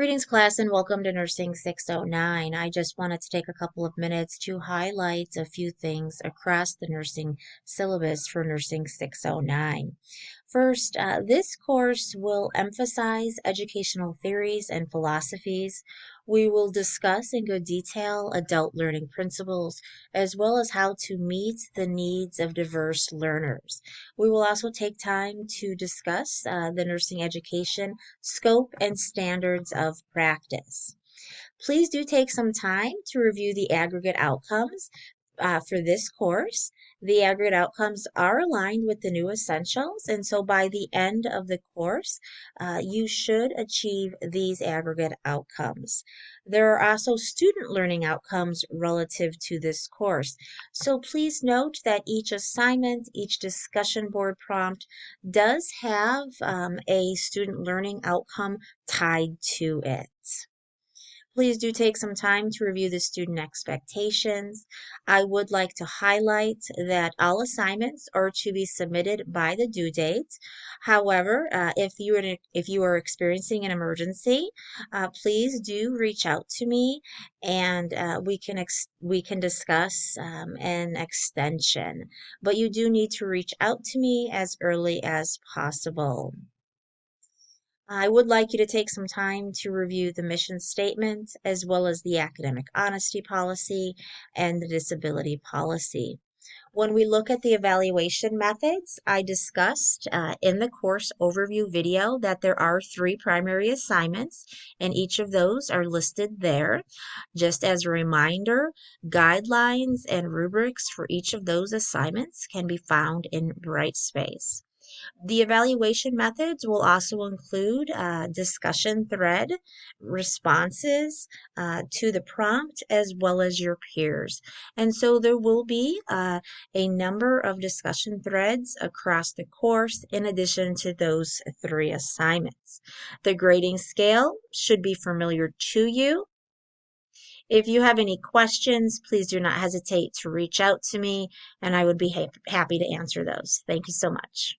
Greetings, class, and welcome to Nursing 609. I just wanted to take a couple of minutes to highlight a few things across the nursing syllabus for Nursing 609. First, this course will emphasize educational theories and philosophies. We will discuss in good detail adult learning principles, as well as how to meet the needs of diverse learners. We will also take time to discuss the nursing education scope and standards of practice. Please do take some time to review the aggregate outcomes for this course. The aggregate outcomes are aligned with the new essentials, and so by the end of the course, you should achieve these aggregate outcomes. There are also student learning outcomes relative to this course. So please note that each assignment, each discussion board prompt does have a student learning outcome tied to it. Please do take some time to review the student expectations. I would like to highlight that all assignments are to be submitted by the due date. However, if you are experiencing an emergency, please do reach out to me, and we can discuss an extension. But you do need to reach out to me as early as possible. I would like you to take some time to review the mission statement as well as the academic honesty policy and the disability policy. When we look at the evaluation methods, I discussed in the course overview video that there are 3 primary assignments, and each of those are listed there. Just as a reminder, guidelines and rubrics for each of those assignments can be found in Brightspace. The evaluation methods will also include a discussion thread, responses to the prompt, as well as your peers. And so there will be a number of discussion threads across the course in addition to those 3 assignments. The grading scale should be familiar to you. If you have any questions, please do not hesitate to reach out to me, and I would be happy to answer those. Thank you so much.